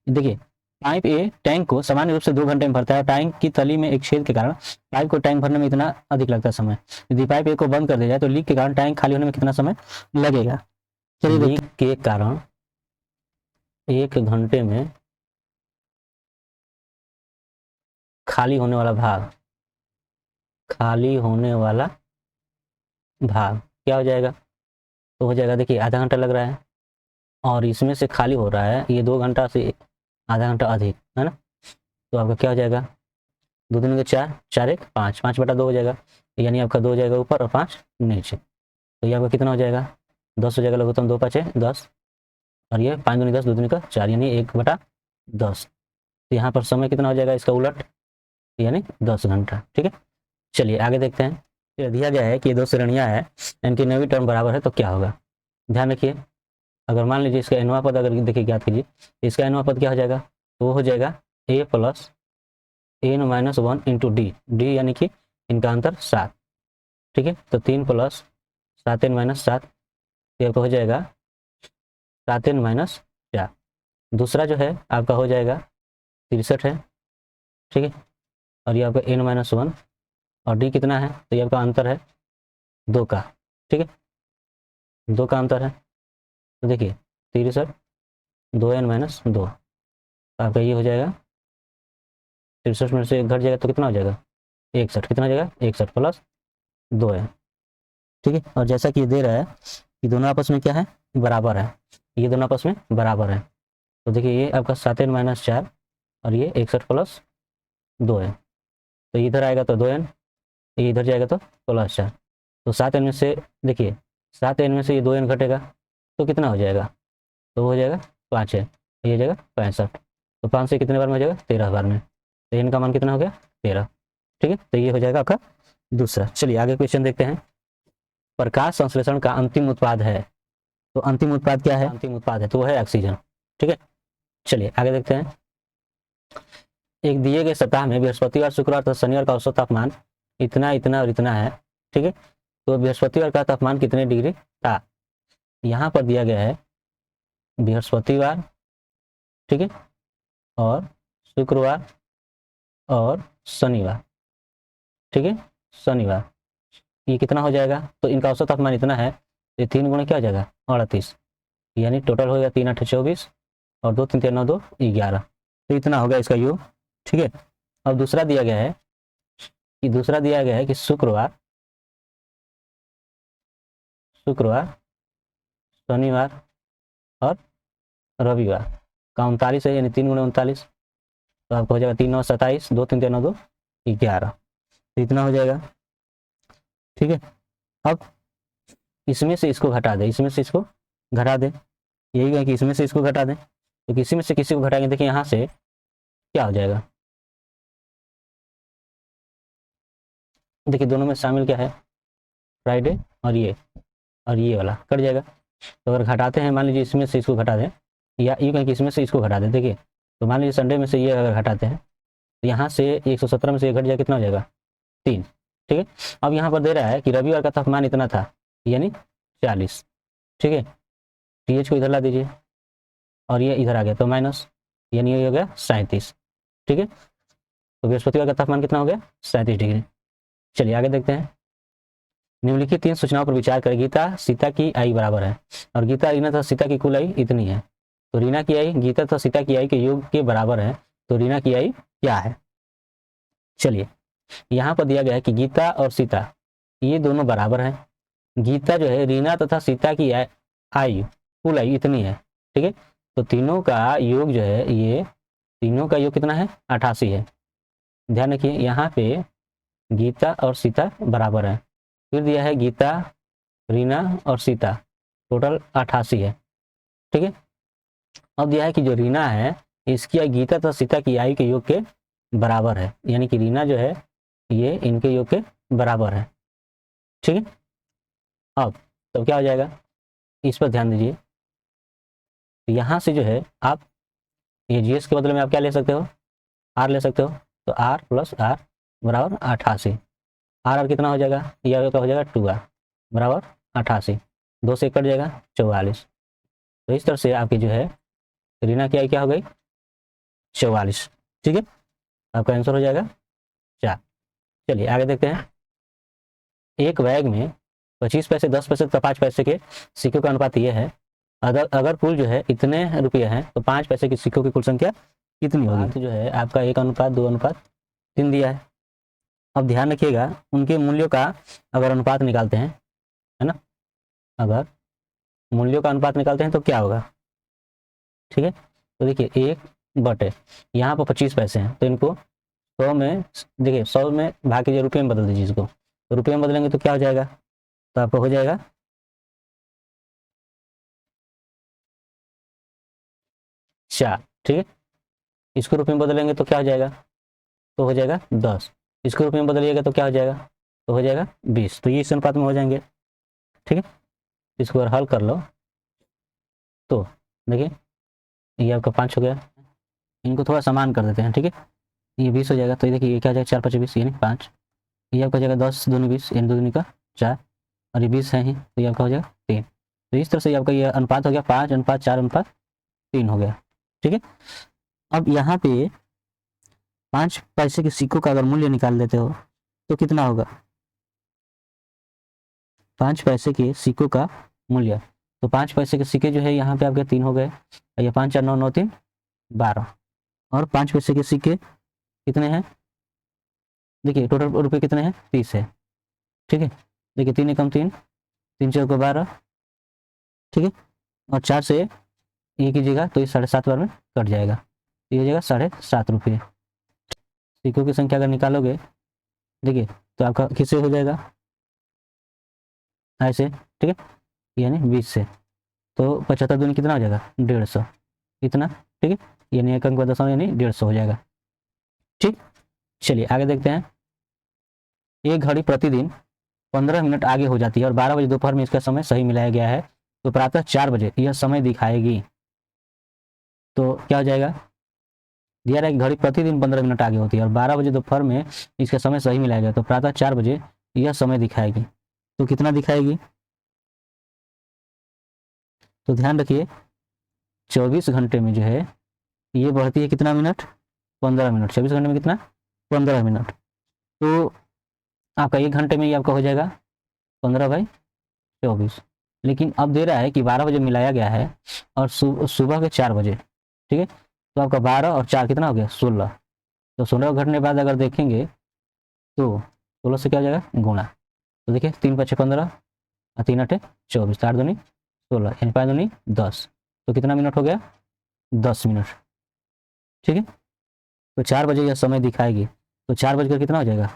देखिए, पाइप ए टैंक को सामान्य रूप से 2 घंटे में भरता है। टैंक की तली में एक छेद के कारण पाइप को टैंक भरने में इतना अधिक लगता है समय। यदि पाइप ए को बंद कर दिया जाए तो लीक के कारण टैंक खाली होने में कितना समय लगेगा। चलिए, लीक के कारण 1 घंटे में खाली होने वाला भाग, खाली होने वाला भाग क्या हो जाएगा, तो हो जाएगा, देखिए आधा घंटा लग रहा है और इसमें से खाली हो रहा है ये 2 घंटा से आधा घंटा अधिक, है ना। तो आपका क्या हो जाएगा, 2 दूनी के 4, 4 1 5, 5/2 हो जाएगा, यानी आपका 2 हो जाएगा ऊपर और 5 नीचे। तो ये आपका कितना हो जाएगा, 10 हो जाएगा, लघुत्तम 2 5 10, और ये 5 दूनी 10, 2 दूनी का 4, यानी 1/10। तो यहाँ पर समय कितना हो जाएगा इसका उलट, यानी 10 घंटा, ठीक है। चलिए आगे देखते हैं। ये दिया गया है कि ये 2 श्रेणियाँ हैं, इनकी नवी टर्म बराबर है, तो क्या होगा। ध्यान रखिए, अगर मान लीजिए इसका एनवा पद अगर देखिए ज्ञात कीजिए, इसका एनवा पद क्या हो जाएगा, तो वो हो जाएगा a + n-1 into D, D यानी कि इनका अंतर 7, ठीक है। तो 3 + 7n-7, ये आपका हो जाएगा 7n-4। दूसरा जो है आपका हो जाएगा 63 है, ठीक है, और ये आपका n-1 और डी कितना है, तो ये आपका अंतर है 2 का, ठीक है, 2 का अंतर है। तो देखिए 63 2n-2, तो आपका ये हो जाएगा 63 में से 1 घट जाएगा तो कितना हो जाएगा 61, कितना हो जाएगा 61 + 2 है, ठीक है। और जैसा कि ये दे रहा है कि दोनों आपस में क्या है, बराबर है, ये दोनों आपस में बराबर है। तो देखिए ये आपका 7n-4 और ये 61 + 2 है, तो इधर आएगा तो 2n, ये इधर जाएगा तो +4। तो 7n में से देखिए 7n में से ये 2n घटेगा तो कितना हो जाएगा, तो हो जाएगा 5 है, ये हो जाएगा 65। तो 5 से कितने बार में हो जाएगा, 13 बार में, तो n का मान कितना हो गया 13, ठीक है। तो ये हो जाएगा आपका दूसरा। चलिए आगे क्वेश्चन देखते हैं। प्रकाश संश्लेषण का अंतिम उत्पाद है, तो अंतिम उत्पाद क्या है, अंतिम उत्पाद है तो वो है ऑक्सीजन, ठीक है। चलिए आगे देखते हैं। एक दिए गए सप्ताह में बृहस्पतिवार, शुक्रवार तथा शनिवार का औसत तापमान इतना इतना और इतना है, ठीक है। तो बृहस्पतिवार का तापमान कितने डिग्री था, यहाँ पर दिया गया है बृहस्पतिवार, ठीक है, और शुक्रवार और शनिवार, ठीक है, शनिवार ये कितना हो जाएगा, तो इनका औसत तापमान इतना है, ये 3 गुना क्या हो जाएगा 38, यानी टोटल हो गया 3 8 24 और 2 3 9 2 11, तो इतना होगा इसका योग, ठीक है। अब दूसरा दिया गया है कि शुक्रवार, शनिवार और रविवार का 39 है, यानी 3 × 39, तो आपको हो जाएगा 3 9 27, 2 3 9 2 11, तो इतना हो जाएगा, ठीक है। अब इसमें से इसको घटा दें, इसमें से इसको घटा दें, यही है कि इसमें से इसको घटा दें, तो किसी में से किसी को घटाएंगे, देखिए यहाँ से क्या हो जाएगा, देखिए दोनों में शामिल क्या है, फ्राइडे और ये वाला कट जाएगा। तो अगर घटाते हैं, मान लीजिए इसमें से इसको घटा दें, या ये कहें कि इसमें से इसको घटा दें, देखिए तो मान लीजिए संडे में से ये अगर घटाते हैं तो यहाँ से 117 में से ये घट जाएगा, कितना हो जाएगा 3, ठीक है। अब यहाँ पर दे रहा है कि रविवार का तापमान इतना था, यानी 40, ठीक है, TH को इधर ला दीजिए और ये इधर आ गया तो माइनस, यानी ये हो गया 37, ठीक है। तो बृहस्पतिवार का तापमान कितना हो गया 37 डिग्री। चलिए आगे देखते हैं। निम्नलिखित 3 सूचनाओं पर विचार करें। गीता सीता की आई बराबर है और गीता रीना तथा सीता की कुल आई इतनी है, तो रीना की आई गीता तथा सीता की आई के योग के बराबर है, तो रीना की आई क्या है। चलिए यहाँ पर दिया गया है कि गीता और सीता ये दोनों बराबर हैं, गीता जो है रीना तथा सीता की आई कुल आई इतनी है, ठीक है। तो तीनों का योग जो है, ये तीनों का योग कितना है 88 है। ध्यान रखिए यहाँ पे गीता और सीता बराबर है, फिर दिया है गीता रीना और सीता टोटल 88 है, ठीक है। अब दिया है कि जो रीना है इसकी आई गीता तथा सीता की आई के योग के बराबर है, यानी कि रीना जो है ये इनके योग के बराबर है। ठीक है, अब तब क्या हो जाएगा, इस पर ध्यान दीजिए। यहाँ से जो है आप ये जीएस के बदले में आप क्या ले सकते हो, आर ले सकते हो। तो आर प्लस आर बराबर 88। आर आर कितना हो जाएगा, यह तो हो जाएगा 2r बराबर 88। 2 से कट जाएगा 44। तो इस तरह से आपकी जो है रीना की आई क्या हो गई 44। ठीक है, आपका आंसर हो जाएगा 4। चलिए आगे देखते हैं। एक बैग में 25 पैसे, 10 पैसे तथा 5 पैसे के सिक्कों का अनुपात यह है। अगर अगर कुल जो है इतने रुपये हैं तो 5 पैसे के सिक्कों की कुल संख्या कितनी होगी। तो जो है आपका 1:2:3 दिया है। अब ध्यान रखिएगा उनके मूल्यों का अगर अनुपात निकालते हैं, है ना, अगर मूल्यों का अनुपात निकालते हैं तो क्या होगा। ठीक है, तो देखिए 1 यहाँ पर 25 पैसे हैं तो इनको 100 में, देखिए 100 में भाग कीजिए, रुपये में बदल दीजिए इसको। तो रुपये में बदलेंगे तो क्या हो जाएगा, तो आपको हो जाएगा 4। ठीक है, इसको रुपये में बदलेंगे तो क्या हो जाएगा, तो हो जाएगा 10। इसको रुपये में बदलिएगा तो क्या हो जाएगा, तो हो जाएगा 20। तो ये इस अनुपात में हो जाएंगे। ठीक है, इसको अगर हल कर लो तो देखिए ये आपका 5 हो गया। इनको थोड़ा समान कर देते हैं। ठीक है, ये 20 हो जाएगा। तो ये देखिए ये क्या हो जाएगा 4 5 20 यानी 5। ये आपका हो जाएगा 10 दूनी 20 यानी 2 दूनी का 4 और ये 20 है ही, तो ये आपका हो जाएगा 3। तो इस तरह से आपका ये अनुपात हो गया 5:4:3 हो गया। ठीक है, अब यहाँ पे 5 पैसे के सिक्कों का अगर मूल्य निकाल देते हो तो कितना होगा, 5 पैसे के सिक्कों का मूल्य। तो 5 पैसे के सिक्के जो है यहाँ पे आपके 3 हो गए, ये 5 4 9 9 3 12। और 5 पैसे के सिक्के कितने हैं, देखिए टोटल रुपये कितने हैं 30 है। ठीक है, देखिए 3 एकम 3, 3 4 को 12। ठीक है, और 4 से ये कीजिएगा तो ये 7.5 बार में कट जाएगा, ये हो जाएगा 7.5 रुपये। सिक्कों की संख्या अगर निकालोगे देखिए तो आपका किससे हो जाएगा, ऐसे। ठीक है, यानी 20 से। तो 75 दूनी कितना हो जाएगा 150 इतना। ठीक है, यानी एक अंक 10 यानी 150 हो जाएगा। ठीक, चलिए आगे देखते हैं। एक घड़ी प्रतिदिन 15 मिनट आगे हो जाती है और 12 बजे दोपहर में इसका समय सही मिलाया गया है, तो प्रातः 4 बजे यह समय दिखाएगी। तो क्या हो जाएगा, दिया रहा है कि घड़ी प्रतिदिन 15 मिनट आगे होती है और 12 बजे दोपहर में इसका समय सही मिलाया गया, तो प्रातः 4 बजे यह समय दिखाएगी। तो कितना दिखाएगी, तो ध्यान रखिए 24 घंटे में जो है ये बढ़ती है कितना मिनट, 15 मिनट। 24 घंटे में कितना 15 मिनट। तो आपका 1 घंटे में ये आपका हो जाएगा 15/24। लेकिन अब दे रहा है कि 12 बजे मिलाया गया है और सुबह के 4 बजे। ठीक है, तो आपका 12 और 4 कितना हो गया 16। तो 16 घटने बाद अगर देखेंगे तो 16 से क्या हो जाएगा गुणा। तो देखिए 3 5 15 और 3 8 24, 8 दूनी 16 यानी 5 दूनी 10। तो कितना मिनट हो गया 10 मिनट। ठीक है, तो 4 बजे यह समय दिखाएगी, तो 4 बजकर कितना हो जाएगा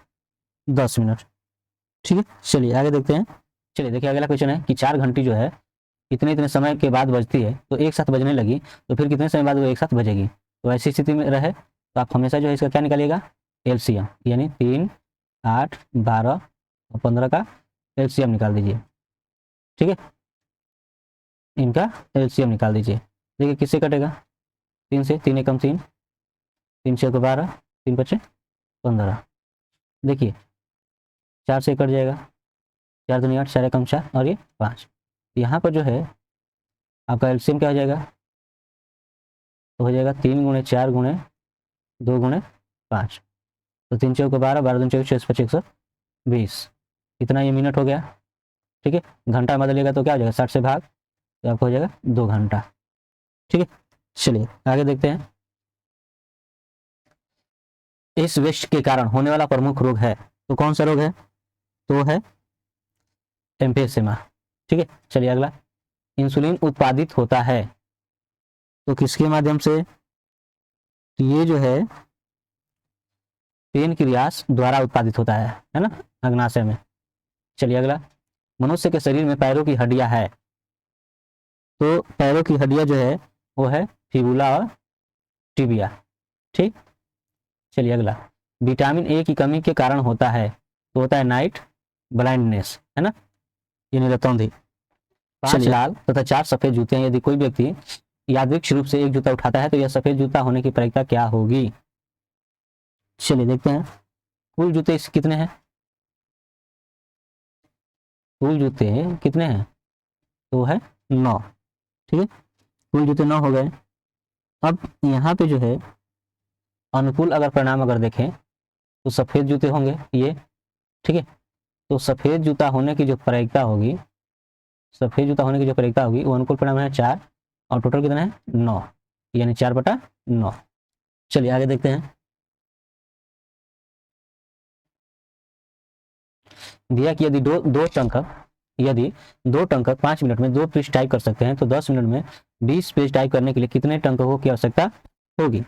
10 मिनट। ठीक है, चलिए आगे देखते हैं। चलिए देखिए अगला क्वेश्चन है कि 4 घंटी जो है इतने इतने समय के बाद बजती है, तो एक साथ बजने लगी तो फिर कितने समय बाद वो एक साथ बजेगी। तो ऐसी स्थिति में रहे तो आप हमेशा जो है इसका क्या निकालिएगा एलसीएम, यानी 3 8 12 और 15 का एलसीएम निकाल दीजिए। ठीक है, इनका एलसीएम निकाल दीजिए। देखिए किससे कटेगा 3 से, 3 एकम 3, 3 6 को 12, 3 5 15। देखिए 4 से कट जाएगा, 4 दूनी 8, 4 एकम 4 और ये 5। यहाँ पर जो है आपका एलसीएम क्या हो जाएगा, तो हो जाएगा 3 गुणे 4 गुणे 2 गुणे 5। तो 3 4 को 12, 12 दूनी 24, 25 120। इतना ये मिनट हो गया। ठीक है, घंटा बदलिएगा तो क्या हो जाएगा 60 से भाग, तो आपको हो जाएगा 2 घंटा। ठीक है, चलिए आगे देखते हैं। इस वेस्ट के कारण होने वाला प्रमुख रोग है, तो कौन सा रोग है, तो है एम्फिसेमा। ठीक है, चलिए अगला। इंसुलिन उत्पादित होता है तो किसके माध्यम से, तो ये जो है पेनक्रियास द्वारा उत्पादित होता है ना, अग्नाशय में। चलिए अगला। मनुष्य के शरीर में पैरों की हड्डियां है, तो पैरों की हड्डियां जो है वो है फिबुला और टिबिया। ठीक, चलिए अगला। विटामिन ए की कमी के कारण होता है, तो होता है नाइट ब्लाइंडनेस, है ना, ये नीलतौंधी। 5 लाल तथा 4 सफेद जूते हैं। यदि कोई व्यक्ति यादृच्छिक रूप से एक जूता उठाता है तो यह सफेद जूता होने की प्रायिकता क्या होगी? चलिए देखते हैं। कुल जूते कितने हैं? कुल जूते कितने हैं? तो है 9। ठीक है, कुल जूते 9 हो गए। अब यहाँ पे जो है अनुकूल अगर परिणाम अगर देखें तो सफेद जूते होंगे ये। ठीक है, तो सफेद जूता होने की जो प्रायिकता होगी, सफेद जूता होने की जो प्रायिकता होगी वो अनुकूल परिणाम है 4, और टोटल कितना है 9, यानी 4/9। चलिए आगे देखते हैं। दिया कि यदि दो टंकक 5 मिनट में 2 पृष्ठ टाइप कर सकते हैं तो 10 मिनट में 20 पेज टाइप करने के लिए कितने टंककों की आवश्यकता होगी?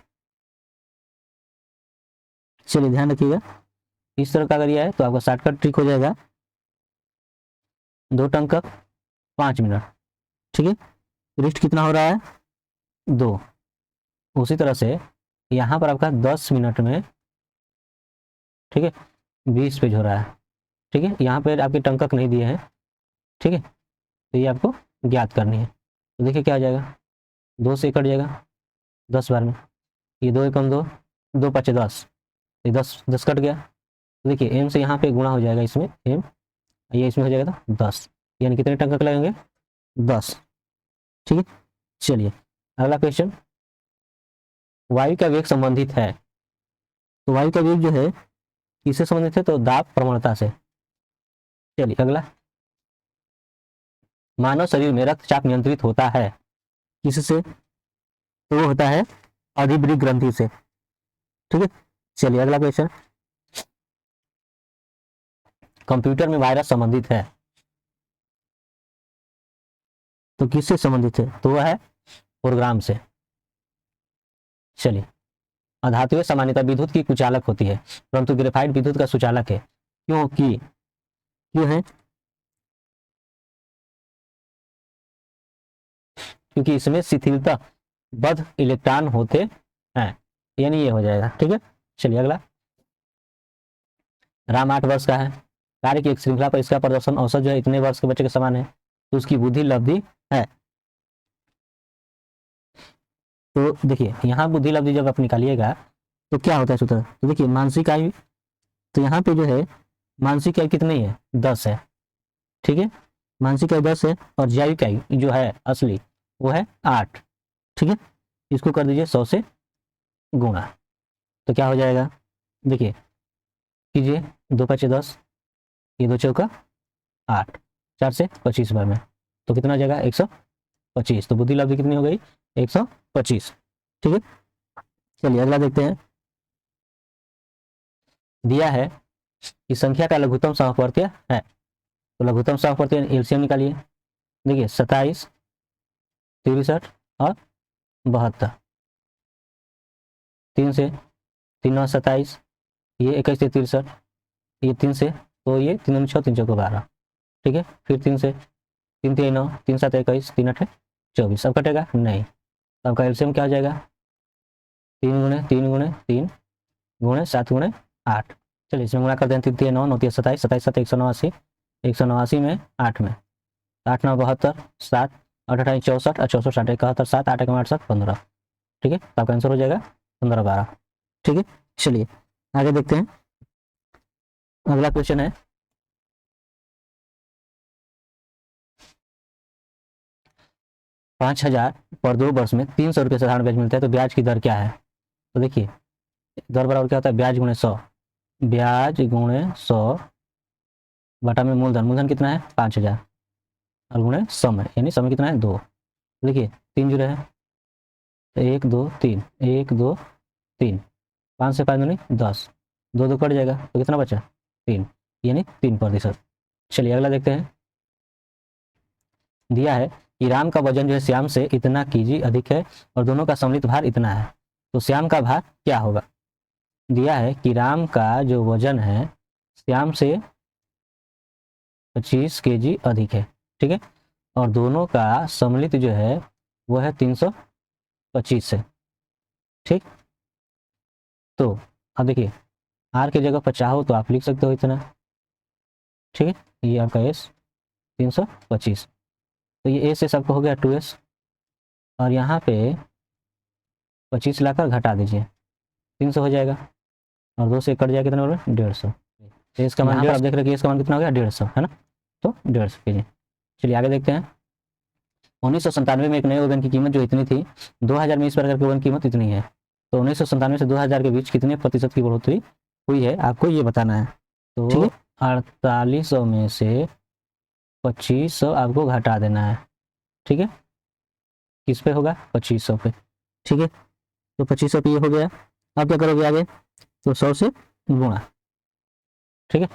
चलिए ध्यान रखिएगा, इस तरह का अगर यह है तो आपका शॉर्टकट ट्रिक हो जाएगा 2 टंकक 5 मिनट। ठीक है, पृष्ठ कितना हो रहा है 2। उसी तरह से यहाँ पर आपका 10 मिनट में, ठीक है, 20 पेज हो रहा है। ठीक है, यहाँ पर आपके टंकक नहीं दिए हैं। ठीक है, तो ये आपको ज्ञात करनी है। तो देखिए क्या हो जाएगा, 2 से कट जाएगा 10 बार में, ये 2 एकम 2, 2 5 10, ये 10 कट गया। तो देखिए एम से यहाँ पे गुणा हो जाएगा, इसमें एम, ये इसमें हो जाएगा तो 10, यानी कितने टंकक लगेंगे 10। ठीक है, चलिए अगला क्वेश्चन। वायु का वेग संबंधित है, तो वायु का वेग जो है किससे संबंधित है? तो दाब प्रवणता से। चलिए अगला, मानव शरीर में रक्तचाप नियंत्रित होता है किससे? तो वो होता है अधिभृत ग्रंथि से। ठीक है, चलिए अगला क्वेश्चन। कंप्यूटर में वायरस संबंधित है, तो किससे संबंधित है? तो वह है प्रोग्राम से। चलिए, अधातुएं सामान्यतः विद्युत की कुचालक होती है परंतु ग्रेफाइट विद्युत का सुचालक है, क्यों है? क्योंकि इसमें शिथिलता बद्ध इलेक्ट्रॉन होते हैं, यानी ये हो जाएगा। ठीक है, चलिए अगला। राम 8 वर्ष का है, कार्य की एक श्रृंखला पर इसका प्रदर्शन औसत जो है इतने वर्ष के बच्चे के समान है, तो उसकी बुद्धि लब्धि है। तो देखिए यहाँ बुद्धि लब्धि जब आप निकालिएगा तो क्या होता है सूत्र? तो देखिए मानसिक आयु, तो यहाँ पे जो है मानसिक आयु कितनी है 10 है। ठीक है, मानसिक आयु 10 है, और जैविक आयु जो है असली वो है 8। ठीक है, इसको कर दीजिए 100 से गुणा, तो क्या हो जाएगा? देखिए कीजिए, 2 5 10, ये 2 चौका 8, 4 से 25 बार में, तो कितना हो जाएगा 125। तो बुद्धि लब्धि कितनी हो गई 125। ठीक है, चलिए अगला देखते हैं। दिया है कि संख्या का लघुत्तम समवर्तीय है, तो लघुत्तम समवर्तीय एलसीएम निकालिए। देखिए 27, 63 और 72, 3 से 3 9 27, ये 21 से 63, ये 3 से, तो ये 3 6 3 4 12। ठीक है, फिर 3 से 3 3 9, 3 7 21, 3 8 24, सब कटेगा नहीं, तो आपका एलसीएम क्या हो जाएगा 3 गुणे 3 गुणे 3 गुणे 7 गुणे 8। चलिए इसमें गुणा कर दें, 3 3 9 9 3 27, 27 7 189, 189 में 8 में 8 9 72, 7 8 8 64 और 64 60 71 7 8 1 68 15। ठीक है, तो आपका आंसर हो जाएगा 15 12। ठीक है, चलिए आगे देखते हैं। अगला क्वेश्चन है, 5000 पर 2 वर्ष में 300 रुपये साधारण ब्याज मिलता है, तो ब्याज की दर क्या है? तो देखिए दर बराबर क्या होता है ब्याज गुणे 100, ब्याज गुणे 100 बटा में मूलधन, मूलधन कितना है 5000, और गुणे समय, यानी समय कितना है 2। देखिए 3 जुड़े हैं, 1 2 3, 1 2 3, 5 से 5 दूनी 10, 2 2 कट जाएगा, तो कितना बचा 3, यानी 3%। चलिए अगला देखते हैं। दिया है कि राम का वजन जो है श्याम से इतना केजी अधिक है और दोनों का सम्मिलित भार इतना है, तो श्याम का भार क्या होगा? दिया है कि राम का जो वजन है श्याम से 25 केजी अधिक है। ठीक है, और दोनों का सम्मिलित जो है वो है 325 से। ठीक, तो अब देखिए आर की जगह पर चाहो तो आप लिख सकते हो इतना, ठीक है, ये आपका एस 325, तो ये एस एस आपका हो गया 2s, और यहाँ पे 25 लाकर घटा दीजिए, 300 हो जाएगा, और 2 से कट जाएगा कितना होगा 150। तो इसका मान आप देख रहे हैं कि इसका मान कितना हो गया 150, है ना, तो 150 कीजिए। चलिए आगे देखते हैं। 1997 में एक नए ओवन की कीमत जो इतनी थी, 2000 में इस प्रकार के ओवन की कीमत इतनी है। तो 1997 से 2000 के बीच कितने प्रतिशत की बढ़ोतरी हुई है, आपको ये बताना है। तो 4800 में से 2500 आपको घटा देना है, ठीक है, किस पे होगा 2500 पे, ठीक है, तो 2500 पे ये हो गया। अब क्या करोगे आगे, तो 100 से गुणा, ठीक है।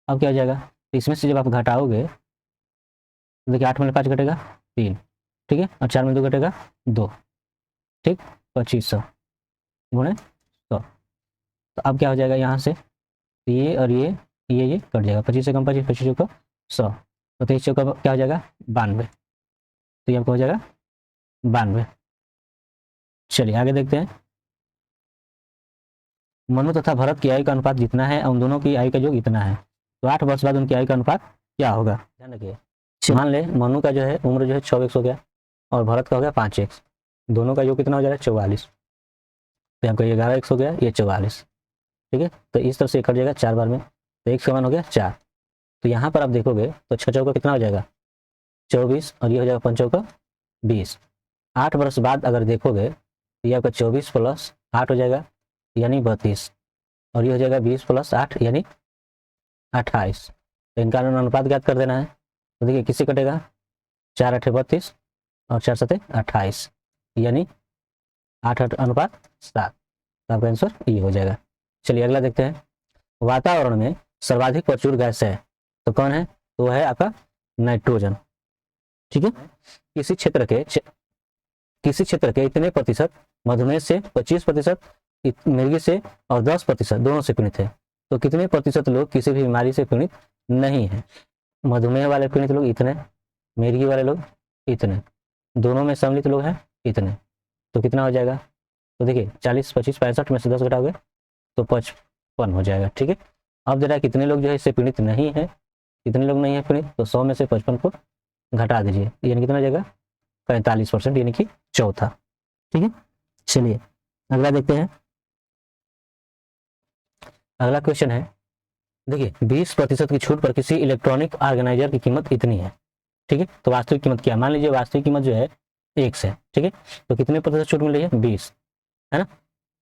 अब क्या हो जाएगा, तो इसमें से जब आप घटाओगे तो देखिए 8 में 5 घटेगा 3, ठीक है, और 4 में 2 घटेगा 2, ठीक, 2500 गुणे 100। तो अब क्या हो जाएगा यहाँ से, ये और ये कट जाएगा, 25 से कम 25, 25 को 100, तो 23 का क्या हो जाएगा 92, तो ये आपको हो जाएगा 92। चलिए आगे देखते हैं। मनु तथा भरत की आयु का अनुपात जितना है, उन दोनों की आयु का योग इतना है, तो 8 वर्ष बाद उनकी आयु का अनुपात क्या होगा, ध्यान रखिए। मान ले मनु का जो है उम्र जो है 6x हो गया, और भरत का हो गया 5x, दोनों का योग कितना हो जाएगा 44, तो आपका 11x हो गया, ये 44, ठीक है, तो इस तरह से कट जाएगा 4 बार में, तो x का मान हो गया 4। तो यहाँ पर आप देखोगे तो 6 चौका कितना हो जाएगा 24, और ये हो जाएगा 5 चौका 20। 8 वर्ष बाद अगर देखोगे तो ये आपका 24 प्लस 8 हो जाएगा यानी 32, और ये हो जाएगा 20 प्लस 8 यानी 28। तो इनका अनुपात ज्ञात कर देना है। तो देखिए किससे कटेगा, 4 8 32 और 4 7 28, यानी 8 8 अनुपात 7, तो आपका आंसर ये हो जाएगा। चलिए अगला देखते हैं। वातावरण में सर्वाधिक प्रचुर गैस है तो कौन है, तो वो है आपका नाइट्रोजन, ठीक है। किसी क्षेत्र के इतने प्रतिशत मधुमेह से, 25% मिर्गी से और 10% दोनों से पीड़ित है, तो कितने प्रतिशत लोग किसी भी बीमारी से पीड़ित नहीं है। मधुमेह वाले पीड़ित लोग इतने, मिर्गी वाले लोग इतने, दोनों में सम्मिलित लोग हैं इतने, तो कितना हो जाएगा, तो देखिए 40 25 65 में से 10 घटाओगे तो 55 हो जाएगा, ठीक है। अब जरा कितने लोग जो है इससे पीड़ित नहीं है, कितने लोग नहीं है पीड़ित, तो 100 में से 55 को घटा दीजिए, यानी कितना हो जाएगा 45%, यानी कि चौथा, ठीक है। चलिए अगला देखते हैं। अगला क्वेश्चन है, देखिए 20% की छूट पर किसी इलेक्ट्रॉनिक ऑर्गेनाइजर की कीमत इतनी है, ठीक है, तो वास्तविक कीमत क्या, मान लीजिए वास्तविक कीमत जो है 1 है, ठीक है, तो कितने प्रतिशत छूट मिल रही है 20, है ना,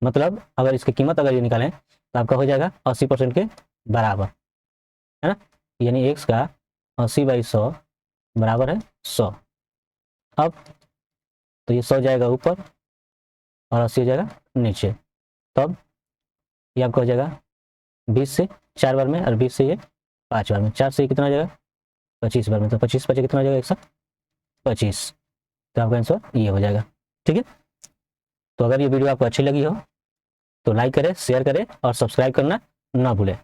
मतलब अगर इसकी कीमत अगर ये निकालें तो आपका हो जाएगा 80% के बराबर, है ना, यानी x का 80/100 बराबर है 100। अब तो ये 100 जाएगा ऊपर और 80 हो जाएगा नीचे, तब ये आपका हो जाएगा 20 से 4 बार में, और 20 से ये 5 बार में, 4 से कितना हो जाएगा 25 बार में, तो 25 5 कितना हो जाएगा 125, तो आपका आंसर ये हो जाएगा, ठीक है। तो अगर ये वीडियो आपको अच्छी लगी हो तो लाइक करें, शेयर करें और सब्सक्राइब करना ना भूलें।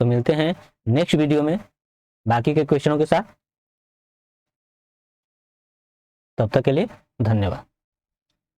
तो मिलते हैं नेक्स्ट वीडियो में बाकी के क्वेश्चनों के साथ, तब तक के लिए धन्यवाद।